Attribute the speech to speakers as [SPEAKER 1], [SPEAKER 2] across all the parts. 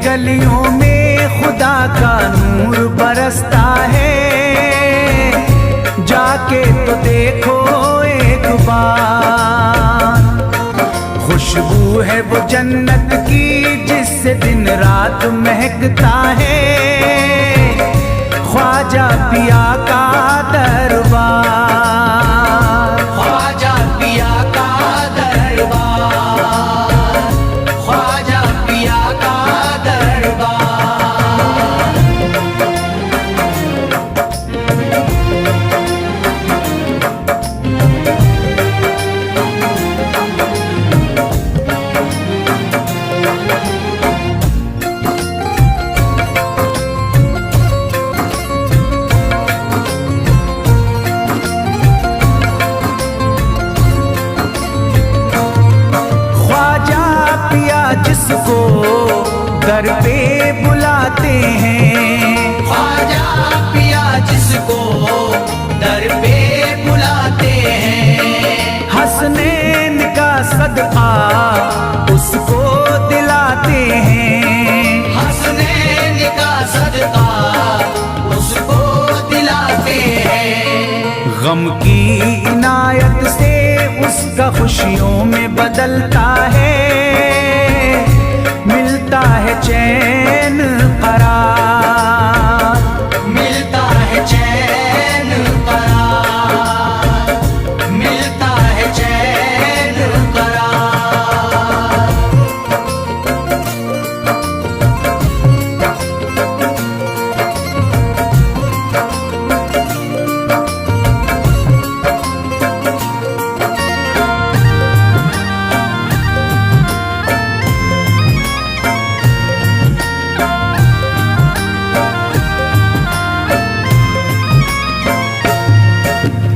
[SPEAKER 1] गलियों में खुदा का नूर बरसता है। जाके तो देखो एक बार, खुशबू है वो जन्नत की जिससे दिन रात महकता है। ख्वाजा पिया का दरबार, ख्वाजा पिया का दरबार, ख्वाजा पिया का दरबार। जिसको दर पे बुलाते हैं, ख्वाजा पिया जिसको दर पे बुलाते हैं। हसनैन का सदका उसको दिलाते हैं, हसनैन का सदका उसको दिलाते हैं। गम की इनायत से उसका खुशियों में बदलता है। मिलता है चैन करार, मिलता है चैन करार, मिलता है चैन करार।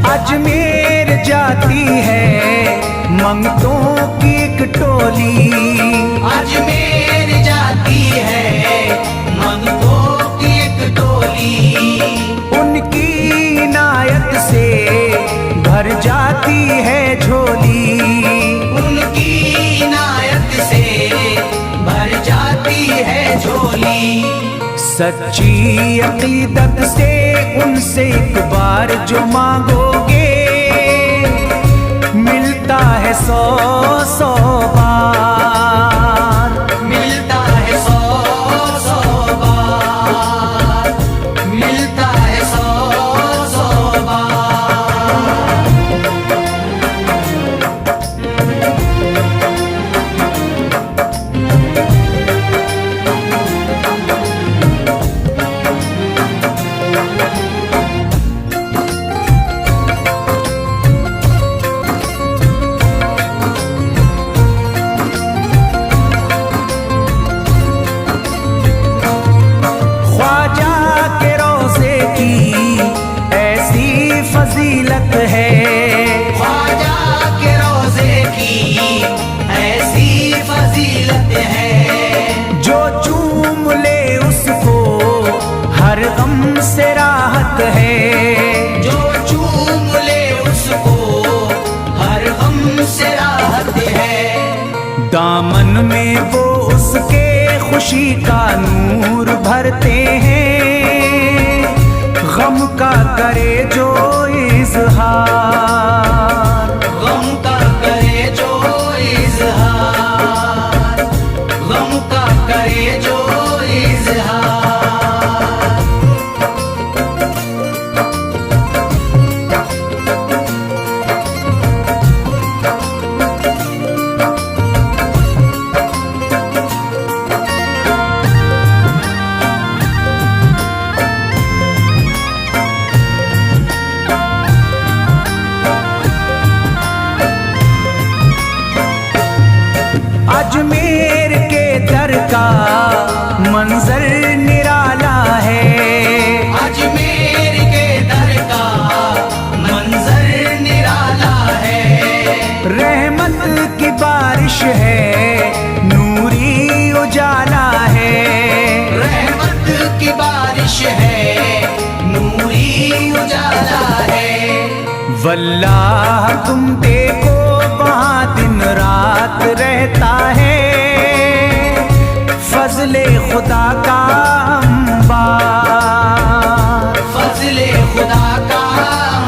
[SPEAKER 1] अजमेर जाती है मंगतों की एक टोली, अजमेर जाती है मंगतों की एक टोली। उनकी इनायत से भर जाती है झोली, उनकी इनायत से भर जाती है झोली। सच्ची अकीदत से उनसे एक बार जो मांगोगे मिलता है 100 बार, मिलता है 100 बार, मिलता है 100 बार। फजीलत है ख्वाजा के रोज़े की ऐसी फजीलत है। जो चूम ले उसको हर गम से राहत है, जो चूम ले उसको हर गम से राहत है। दामन में वो उसके खुशी का नूर भरते हैं। गम का करे जो इज़हार, गम का करे जो इज़हार, गम का करे जो इज़हार। अजमेर के दर का मंजर निराला है, अजमेर के दर का मंजर निराला है। रहमत की बारिश है नूरी उजाला है, रहमत की बारिश है नूरी उजाला है। वल्लाह तुम देखो वहाँ दिन रात रहता है। फजले खुदा का अंबार,
[SPEAKER 2] फजले खुदा का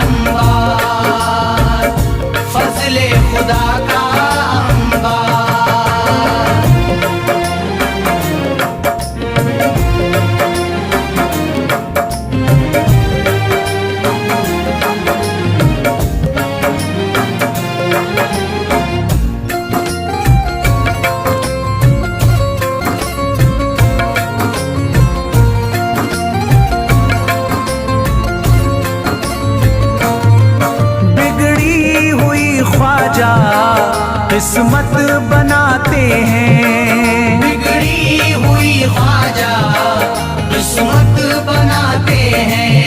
[SPEAKER 2] अंबार, फजले खुदा का अंबार।
[SPEAKER 1] ख्वाजा किस्मत बनाते हैं,
[SPEAKER 2] बिगड़ी हुई ख्वाजा किस्मत बनाते हैं।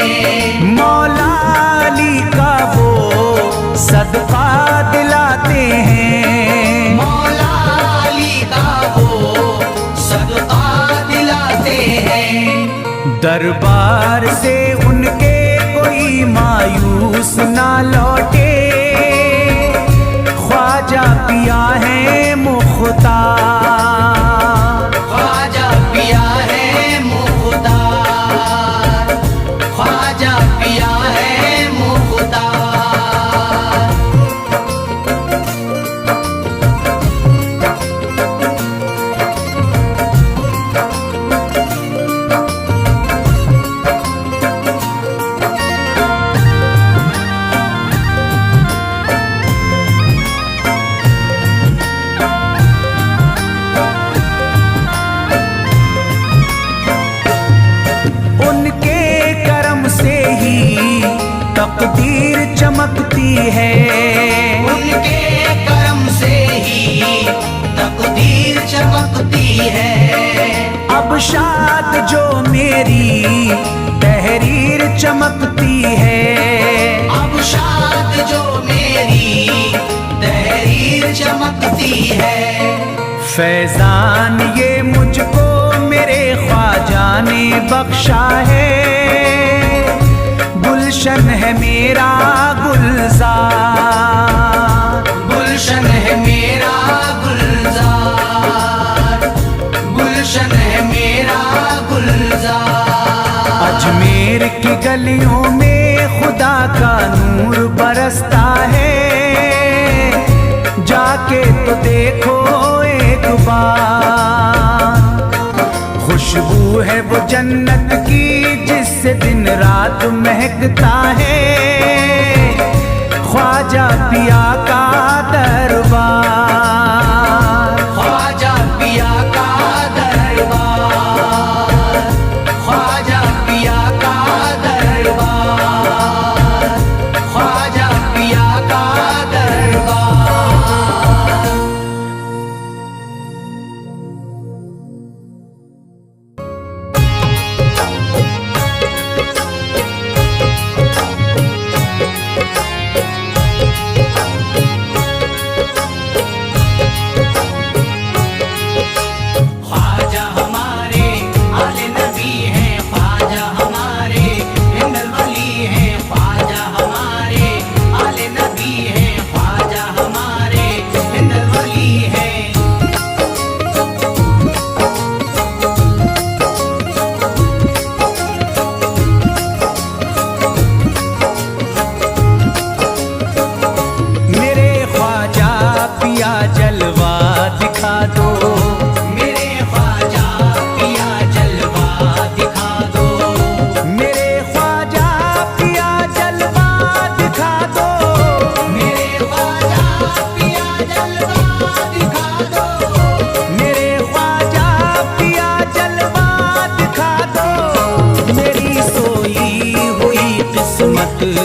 [SPEAKER 1] मौला अली का वो सदका दिलाते हैं,
[SPEAKER 2] मौला अली का वो सदका दिलाते हैं।
[SPEAKER 1] दरबार से उनके कोई मायूस ना लौटे, ख्वाजा पिया है मुख्तार,
[SPEAKER 2] ख्वाजा पिया है मुख्तार, ख्वाजा पिया है मुख्तार।
[SPEAKER 1] तकदीर चमकती है,
[SPEAKER 2] उनके करम से ही तकदीर चमकती है।
[SPEAKER 1] अब शाद जो मेरी तहरीर चमकती है,
[SPEAKER 2] अब शाद जो मेरी तहरीर चमकती है।
[SPEAKER 1] फैजान ये मुझको मेरे ख्वाजा ने बख्शा है, गुलशन है मेरा गुलजार,
[SPEAKER 2] गुलशन है मेरा गुलजार, गुलशन है मेरा गुलजार।
[SPEAKER 1] अजमेर की गलियों में खुदा का नूर बरसता है, जाके तो देखो एक बार, खुशबू है वो जन्नत की जिससे दिन रात महकता है, ख्वाजा पिया का दरबार,
[SPEAKER 2] ख्वाजा पिया का दरबार, ख्वाजा पिया का दरबार, ख्वाजा पिया का दरबार।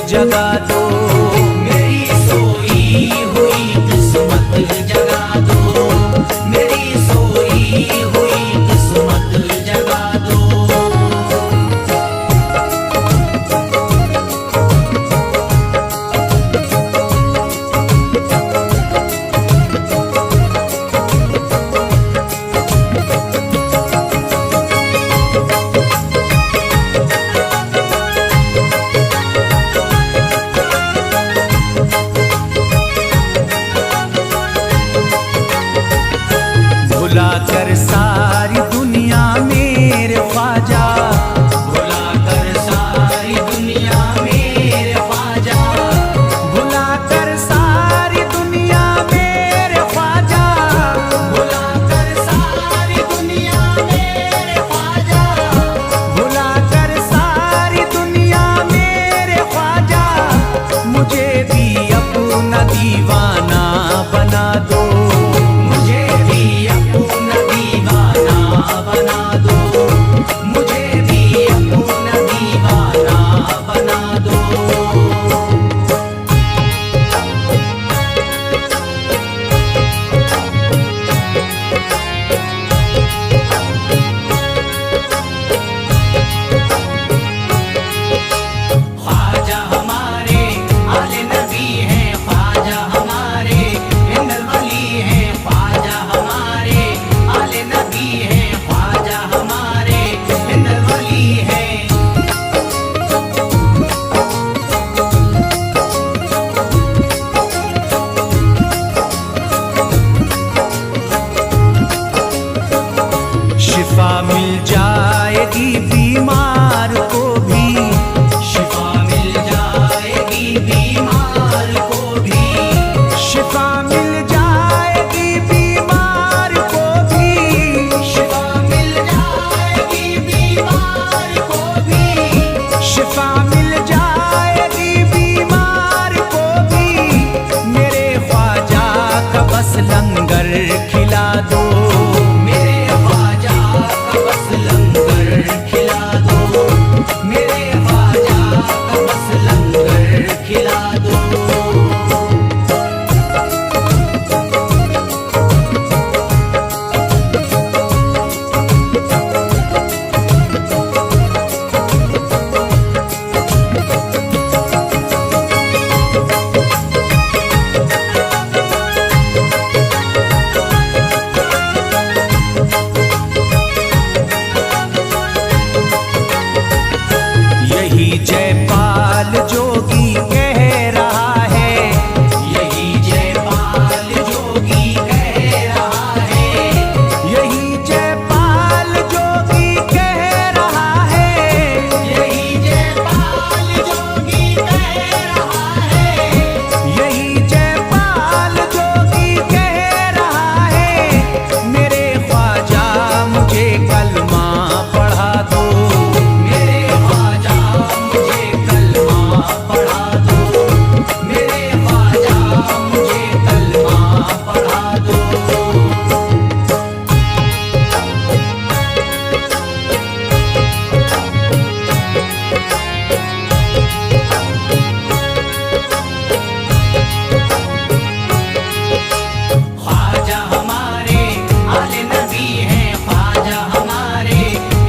[SPEAKER 1] जगा दो,
[SPEAKER 2] मेरी सोई हुई किस्मत जगा दो, मेरी सोई हुई किस्मत जगा दो। बना दो। ख्वाजा हमारे आले नबी हैं, ख्वाजा हमारे हिंदल वली हैं, ख्वाजा हमारे आले नबी हैं, ख्वाजा हमारे हिंदल वली हैं।
[SPEAKER 1] शिफा मिल जाएगी बीमार को भी,
[SPEAKER 2] शिफा मिल जाएगी बीमार को भी,
[SPEAKER 1] शिफा मिल जाएगी बीमार को भी,
[SPEAKER 2] शिफा मिल जाएगी बीमार को भी,
[SPEAKER 1] शिफा मिल जाएगी बीमार को भी। मेरे ख्वाजा का बस लंगर खिला दो,
[SPEAKER 2] मेरे ख्वाजा का बस लंगर खिला दो, मेरे ख्वाजा का बस लंगर खिला दो।
[SPEAKER 1] यही जयपाल जोगी कह रहा है,
[SPEAKER 2] यही जयपाल जोगी कह रहा है,
[SPEAKER 1] यही जयपाल जोगी कह रहा है,
[SPEAKER 2] यही जयपाल जोगी कह रहा है,
[SPEAKER 1] यही जयपाल जोगी कह रहा है। मेरे ख्वाजा मुझे कलमा पढ़ा दो,
[SPEAKER 2] मेरे ख्वाजा मुझे कलमा पढ़ा दो, मेरे ख्वाजा मुझे कलमा पढ़ा दो। ख्वाजा हमारे आले नबी हैं, ख्वाजा हमारे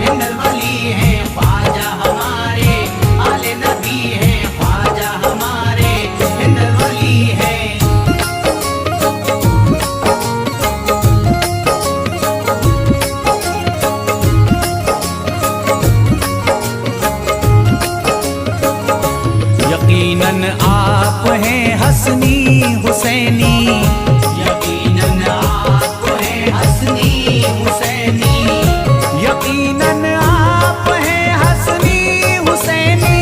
[SPEAKER 2] हिंदल वली हैं, ख्वाजा हमारे आले नबी हैं, ख्वाजा हमारे हिंदल वली हैं।
[SPEAKER 1] यकीनन आप हैं हसनी हुसैनी,
[SPEAKER 2] यकीनन आप हैं हसनी हुसैनी,
[SPEAKER 1] यकीनन आप हैं हसनी हुसैनी,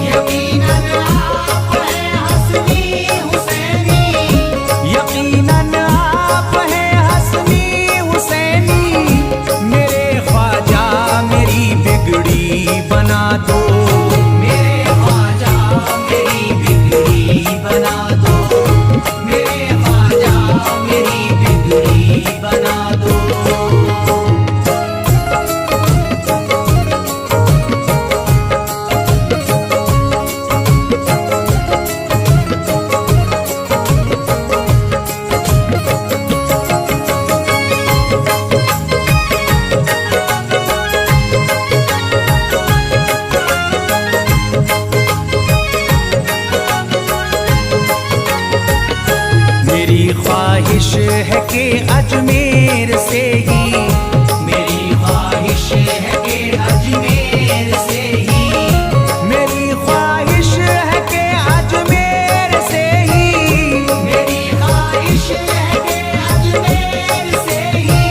[SPEAKER 2] यकीनन आप हैं हसनी हुसैनी,
[SPEAKER 1] यकीनन आप हैं हसनी हुसैनी। मेरे ख्वाजा मेरी बिगड़ी बना दो,
[SPEAKER 2] मेरे ख्वाजा मेरी बिगड़ी बना दो, मेरे ख्वाजा मेरी बिगड़ी बना दो।
[SPEAKER 1] मेरी ख्वाहिश है कि अजमेर से ही,
[SPEAKER 2] मेरी ख्वाहिश है कि अजमेर से ही,
[SPEAKER 1] मेरी ख्वाहिश है कि अजमेर से ही,
[SPEAKER 2] मेरी ख्वाहिश है कि अजमेर से ही,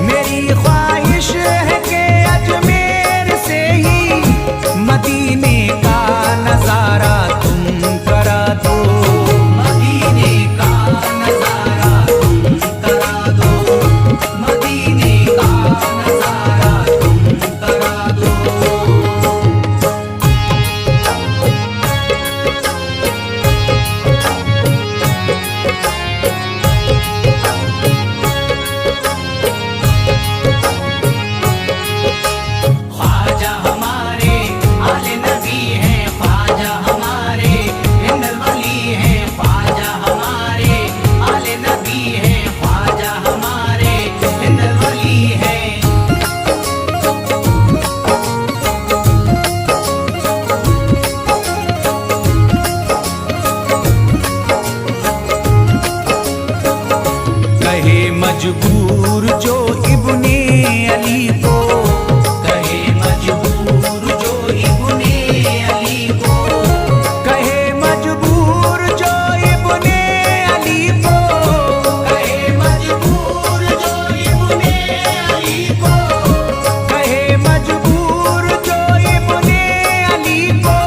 [SPEAKER 1] मेरी ख्वाहिश है कि अजमेर से ही। मदीने का नजारा तुम करा दो,
[SPEAKER 2] मदीने का नजारा तुम करा दो,
[SPEAKER 1] मजबूर जो इब्ने अली को,
[SPEAKER 2] कहे मजबूर जो इब्ने अली को,
[SPEAKER 1] कहे मजबूर जो इब्ने अली को,
[SPEAKER 2] कहे मजबूर जो इब्ने अली को,
[SPEAKER 1] कहे मजबूर जो इब्ने अली को,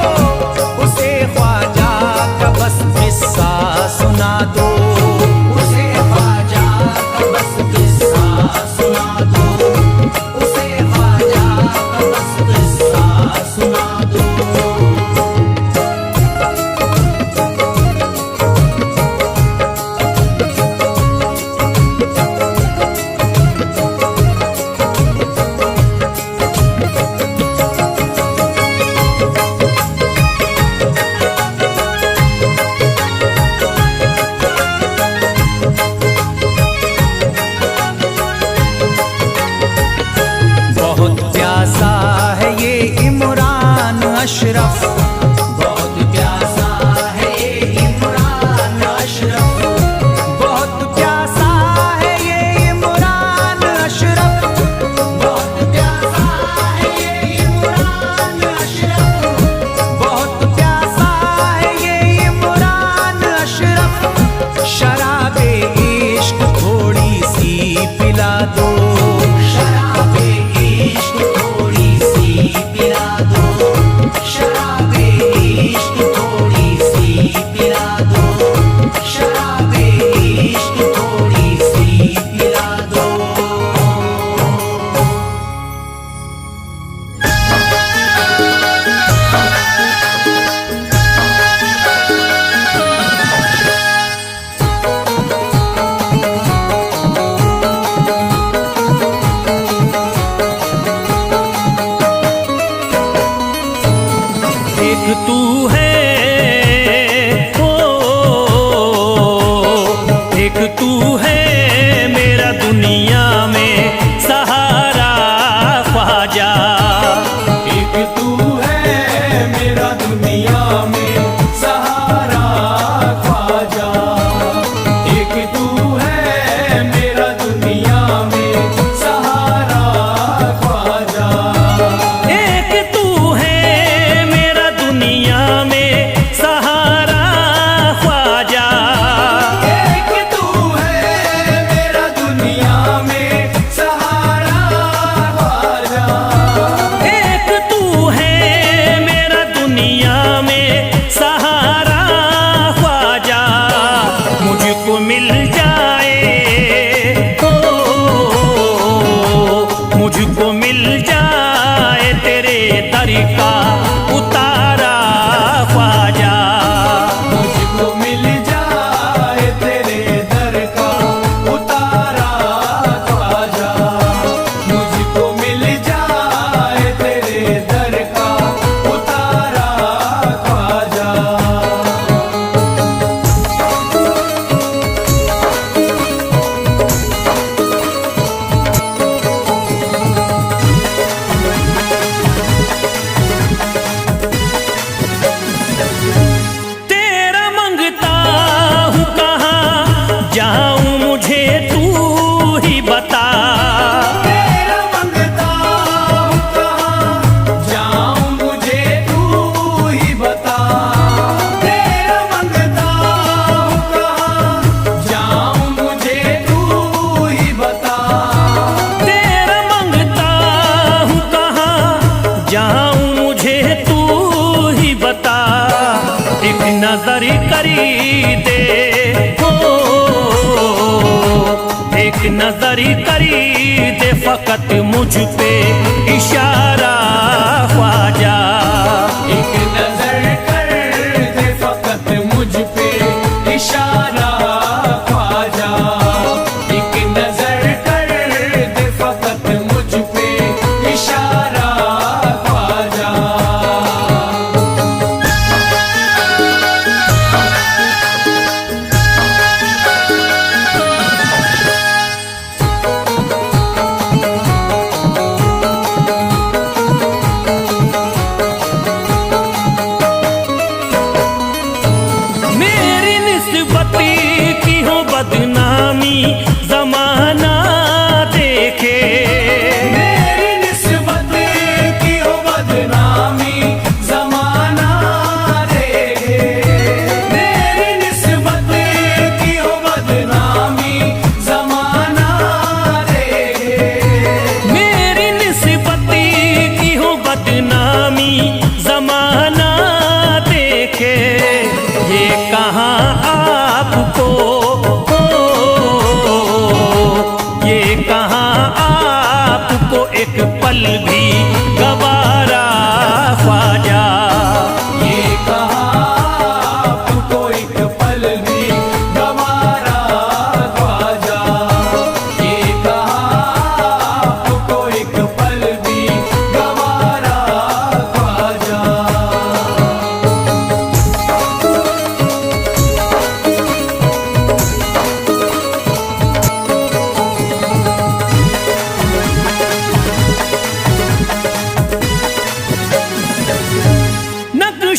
[SPEAKER 1] उसे ख्वाजा का बस किस्सा सुना दो,
[SPEAKER 2] उसे ख्वाजा का बस किस्सा सुना दो, उसे ख्वाजा का बस किस्सा सुना दो।
[SPEAKER 1] बहुत प्यासा है ये इमरान अशरफ,
[SPEAKER 2] बहुत प्यासा है ये इमरान अशरफ,
[SPEAKER 1] बहुत प्यासा है ये इमरान अशरफ,
[SPEAKER 2] बहुत प्यासा है ये इमरान अशरफ,
[SPEAKER 1] बहुत प्यासा है ये इमरान अशरफ, शराबे इश्क थोड़ी सी पिला दो,
[SPEAKER 2] शराबे इश्क थोड़ी सी पिला दो, शराबे इश्क थोड़ी सी पिला दो, शराबे इश्क थोड़ी सी पिला दो।
[SPEAKER 1] एक तू है ओ, एक तू है मेरा दुनिया में सहारा ख्वाजा,
[SPEAKER 3] एक तू है मेरा दुनिया में सहारा ख्वाजा, एक तू है मेरा दुनिया में सहारा ख्वाजा,
[SPEAKER 1] एक तू है मेरा दुनिया में सहारा ख्वाजा,
[SPEAKER 3] एक तू है मेरा दुनिया में सहारा ख्वाजा,
[SPEAKER 1] एक तू है मेरा दुनिया में सहारा ख्वाजा, मुझको मिल जाए ओ, मुझको मिल जाए तेरे दर का उतारा ख्वाजा,
[SPEAKER 3] मुझको मिल जाए तेरे दर का उतारा ख्वाजा, मुझको मिल जाए तेरे दर का उतारा ख्वाजा।
[SPEAKER 1] तेरा मंगता हूँ कहाँ जाऊँ मुझे तू ही बता,
[SPEAKER 3] तेरा मंगता हूँ कहाँ जाऊँ मुझे तू ही बता, तेरा मंगता हूँ कहाँ जाऊँ मुझे तू ही बता,
[SPEAKER 1] तेरा मंगता हूँ कहाँ जाऊँ मुझे तू ही बता, एक नजर करी दे हो, एक नजर करी दे फकत मुझ पे इशारा ख्वाजा,
[SPEAKER 3] एक नजर कर दे फकत मुझ पे इशारा ख्वाजा, एक नजर कर दे फकत मुझ पे इशारा ख्वाजा।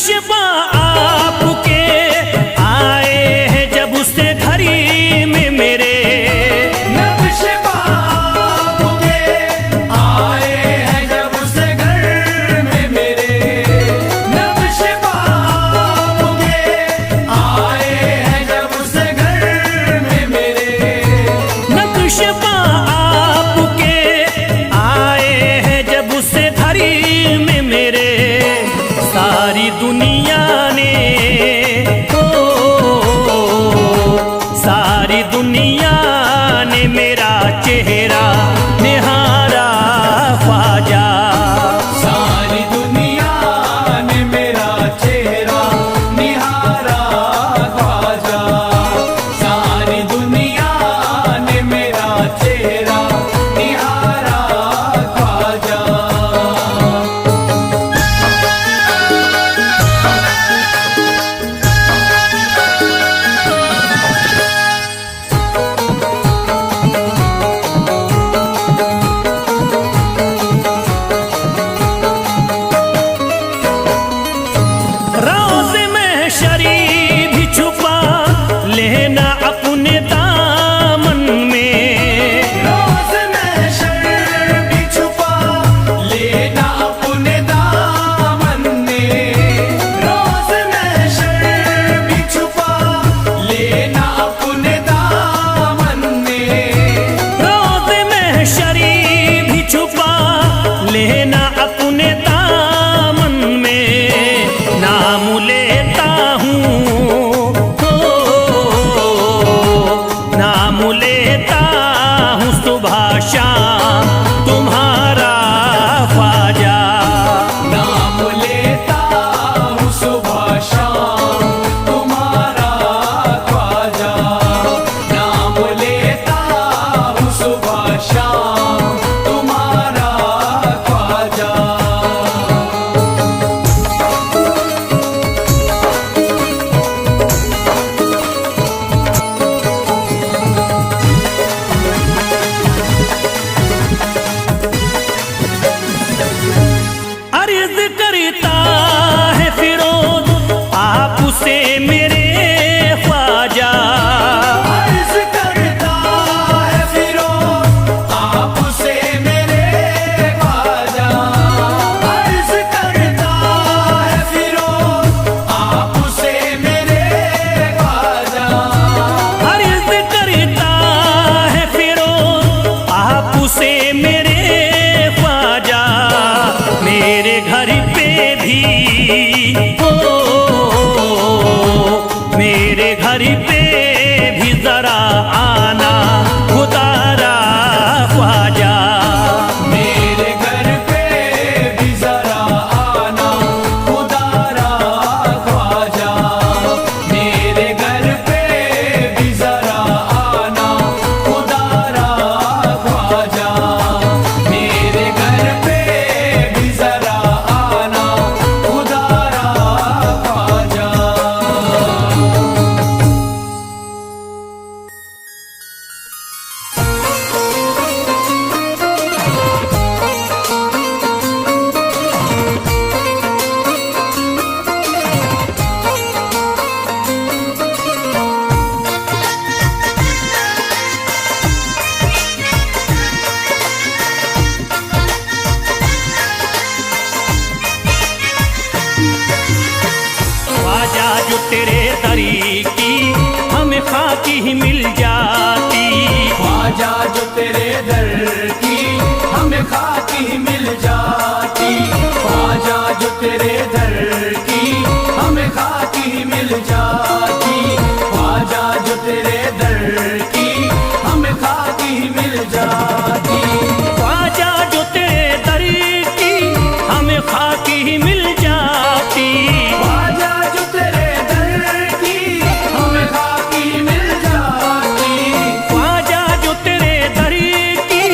[SPEAKER 4] नक्शबा आपके आए हैं जब उससे घड़ी में मेरे,
[SPEAKER 3] नक्शबा आपके आए हैं जब उससे घर में मेरे, नक्शबा आपके आए हैं जब उससे घर में मेरे,
[SPEAKER 4] नक्शबा आपके आए हैं जब उससे घड़ी में मेरे। सारी दुनिया ने सारी दुनिया ने मेरा चेहरा निहारा ख्वाजा,
[SPEAKER 3] सारी दुनिया ने मेरा चेहरा निहारा ख्वाजा, सारी दुनिया ने मेरा चेहरा निहारा ख्वाजा।
[SPEAKER 4] रोज़ महशरी भी छुपा लेना अपने दामन में,
[SPEAKER 3] रोज़ महशर भी छुपा लेना अपने दामन में, रोज़ महशर भी छुपा लेना अपने दामन में,
[SPEAKER 4] रोज़ महशरी भी छुपा लेना अपने दामन में। नाम लेता हूँ नाम लेता हूँ सुबह शाम तुम्हारा ख्वाजा,
[SPEAKER 3] नाम लेता हूँ सुबह शाम तुम्हारा ख्वाजा, नाम लेता हूँ सुबह शाम तुम्हारा ख्वाजा।
[SPEAKER 4] अर्ज करता है फिरोज आपसे मेरे ख्वाजा,
[SPEAKER 3] अर्ज करता है फिरोज आपसे मेरे ख्वाजा, अर्ज करता है फिरोज आपसे मेरे ख्वाजा,
[SPEAKER 4] अर्ज करता है फिरोज आपसे मेरे ख्वाजा। मेरे घर पे भी मेरे घर पे भी जरा आना खुदारा ख्वाजा,
[SPEAKER 3] मेरे घर पे भी जरा आना खुदारा ख्वाजा, मेरे घर पे भी जरा आना खुदारा ख्वाजा, मेरे घर पे भी जरा आना खुदारा ख्वाजा।
[SPEAKER 4] ख्वाजा जो तेरे दरी की हमें खाकी ही मिल जाती,
[SPEAKER 3] ख्वाजा जो तेरे दर की हमें खाकी मिल जाती, ख्वाजा जो तेरे दर की हमें खाकी मिल जाती, ख्वाजा जो तेरे दर की हमें खाकी मिल जाती,
[SPEAKER 4] ख्वाजा जो तेरे दरी की हमें खाकी ही मिल जाती,
[SPEAKER 3] ख्वाजा जो तेरे दर की हमें खाकी मिल जाती,
[SPEAKER 4] ख्वाजा जो तेरे दरी की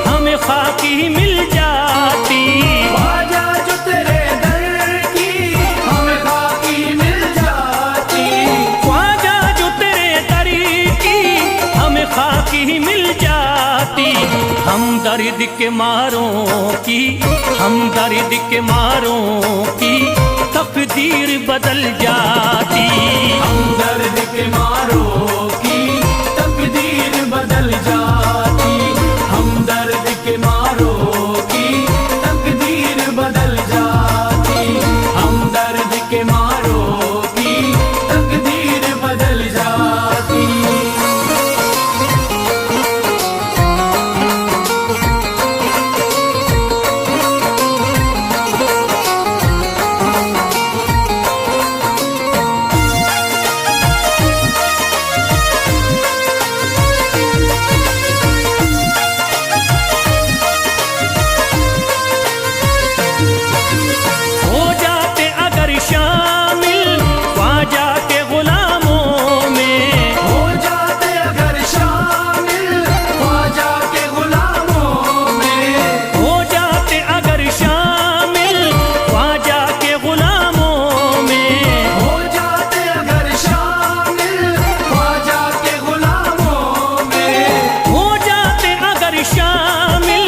[SPEAKER 4] हमें खाकी ही मिल जाती।
[SPEAKER 3] ख्वाजा जो तेरे दर की हमें खाकी मिल जाती,
[SPEAKER 4] ख्वाजा जो तेरे दरी की हमें खाकी ही मिल जाती। हम दर्द के मारों की हम दर्द के मारों की तकदीर बदल जाती।
[SPEAKER 3] हमदर्द के मारों की तकदीर बदल जाती। हमदर्द के मारों की तकदीर बदल जाती। हमदर्द के मारों की तकदीर बदल जाती।
[SPEAKER 4] हो जाते अगर शामिल ख्वाजा के गुलामों में,
[SPEAKER 3] हो जाते अगर शामिल ख्वाजा के गुलामों में।
[SPEAKER 4] हो जाते अगर शामिल ख्वाजा के गुलामों में,
[SPEAKER 3] हो जाते अगर शामिल ख्वाजा के गुलामों में।
[SPEAKER 4] हो जाते अगर शामिल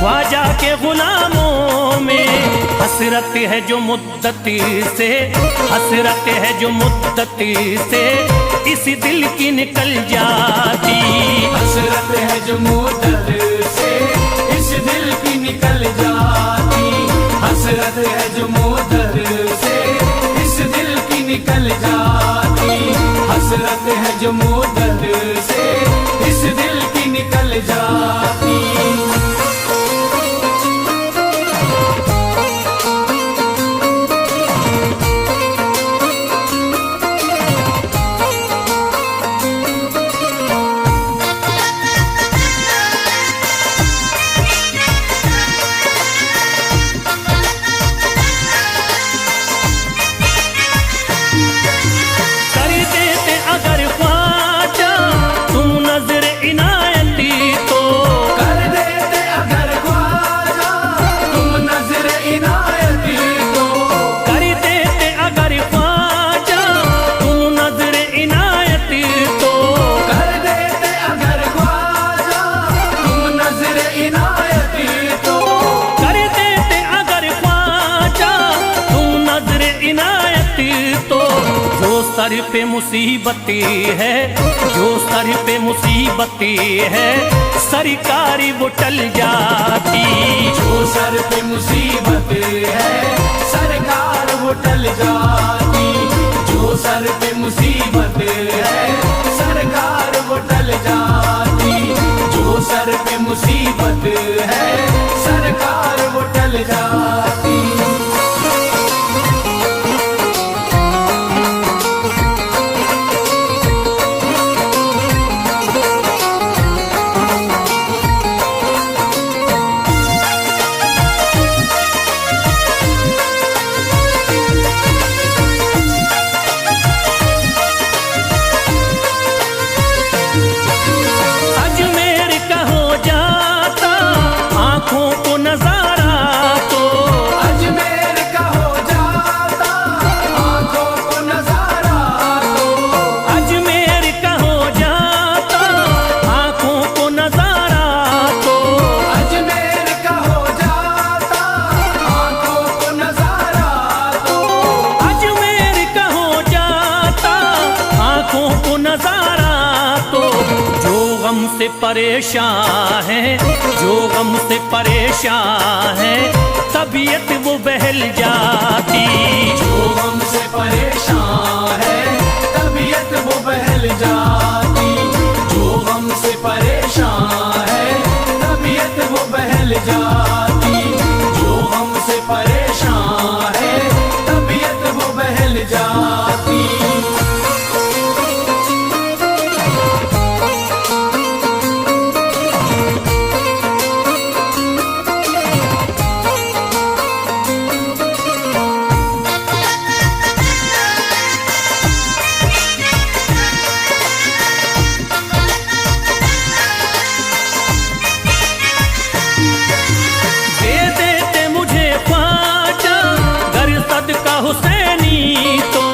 [SPEAKER 4] ख्वाजा के गुलामों में। हसरत है जो मुद्दती से, हसरत है जो मुद्दती से इस दिल की निकल जाती।
[SPEAKER 3] हसरत है जो मुद्दत से इस दिल की निकल जाती। हसरत है जो मुद्दत से इस दिल की निकल जाती। हसरत है जो मुद्दत से इस दिल की निकल जाती।
[SPEAKER 4] कर देते अगर ख्वाजा तुम नजर इनायती तो,
[SPEAKER 3] कर देते अगर ख्वाजा तुम नजर इनायती तो।
[SPEAKER 4] कर देते अगर ख्वाजा तुम नजर इनायती तो,
[SPEAKER 3] कर देते अगर ख्वाजा तुम नजर इनायती तो।
[SPEAKER 4] कर देते अगर ख्वाजा तुम नजर इनायती तो। जो सर पे मुसीबती है, जो सर पे मुसीबती है सरकारी वो टल जाती।
[SPEAKER 3] जो सर पे मुसीबत है सरकार वो टल जाती। जो सर पे मुसीबत है सरकार वो टल जाती। जो सर पे मुसीबत है सरकार वो टल जाती।
[SPEAKER 4] अजमेर का हो जाता आंखों को नजारा तो,
[SPEAKER 3] अजमेर का हो जाता आंखों को नजारा तो।
[SPEAKER 4] अजमेर का हो जाता आंखों को नजारा तो,
[SPEAKER 3] अजमेर का हो जाता आंखों को नजारा तो।
[SPEAKER 4] अजमेर का हो जाता आंखों को नजारा तो। जो गम से परेशान है, जो गम से परेशान है तबीयत वो बहल जाती।
[SPEAKER 3] जो हमसे परेशान है तबीयत वो बहल जाती। जो हमसे परेशान है तबीयत वो बहल जाती। जो हमसे परेशान है तबीयत वो बहल जाती।
[SPEAKER 4] दे देते मुझे ख्वाजा गर सदका हुसैनी तो,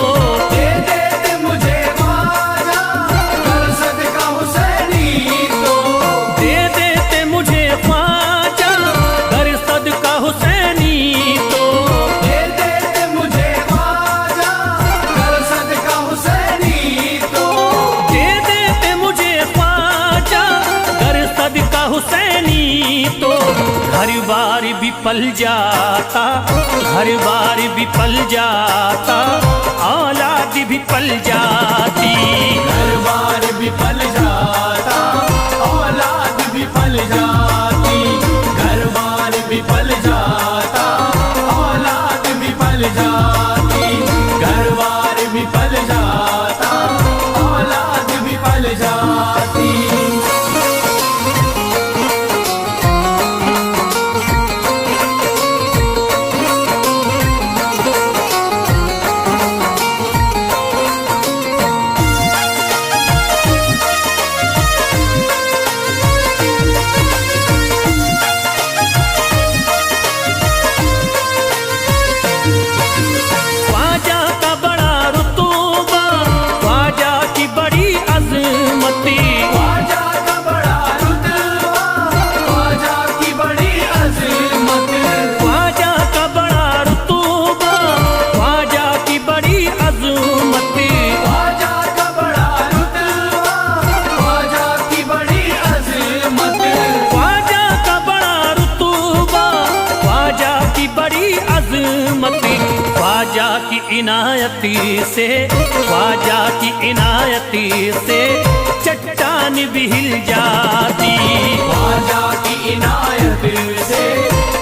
[SPEAKER 4] घर बार विफल जाता, घर बार विफल जाता, औलाद विफल जाती।
[SPEAKER 3] घर बार विफल जाता, औलाद विफल जाती। घर बार विफल जाता, औलाद विफल जाती। घर बार विफल जाता, औलाद विफल जाती।
[SPEAKER 4] ख्वाजा का बड़ा रुतबा, ख्वाजा की बड़ी अजमती,
[SPEAKER 3] ख्वाजा का बड़ा रुतबा, ख्वाजा की बड़ी अज़मत।
[SPEAKER 4] ख्वाजा का बड़ा रुतबा, ख्वाजा की बड़ी अजमती।
[SPEAKER 3] ख्वाजा का बड़ा रुतबा, ख्वाजा की बड़ी अज़मत।
[SPEAKER 4] ख्वाजा का बड़ा रुतबा, ख्वाजा की बड़ी अजमती। ख्वाजा की इनायती से, ख्वाजा की इनायती से चट्टान भी हिल जाती।
[SPEAKER 3] ख्वाजा की इनायत से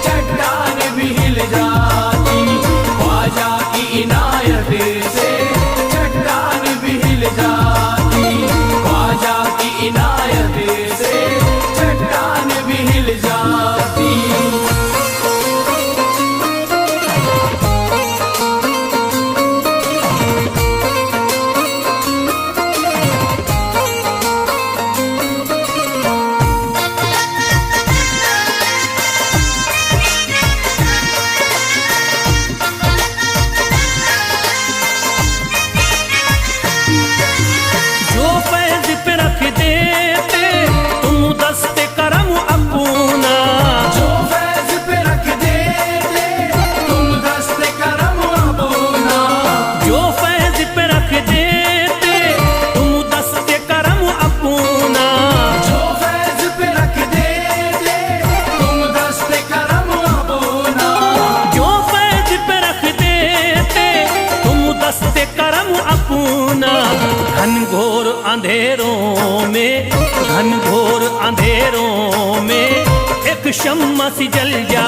[SPEAKER 3] चट्टान भी हिल जाती। ख्वाजा की इनायत से चट्टान भी हिल जाती। ख्वाजा की इनायत से चट्टान भी हिल जाती।
[SPEAKER 4] जो फैज पे रख देते तुम दस्ते करम अपना,
[SPEAKER 3] जो फैज पे रख देते तुम दस्ते करम अपना।
[SPEAKER 4] जो फैज पे रख देते तुम दस्ते करम अपना।
[SPEAKER 3] जो फैज पे रख देते तुम दस्ते करम अपना।
[SPEAKER 4] जो फैज पे रख देते तुम दस्ते करम अपना। घनघोर अंधेरों में, घनघोर अंधेरों में एक शम्मा सी जल जा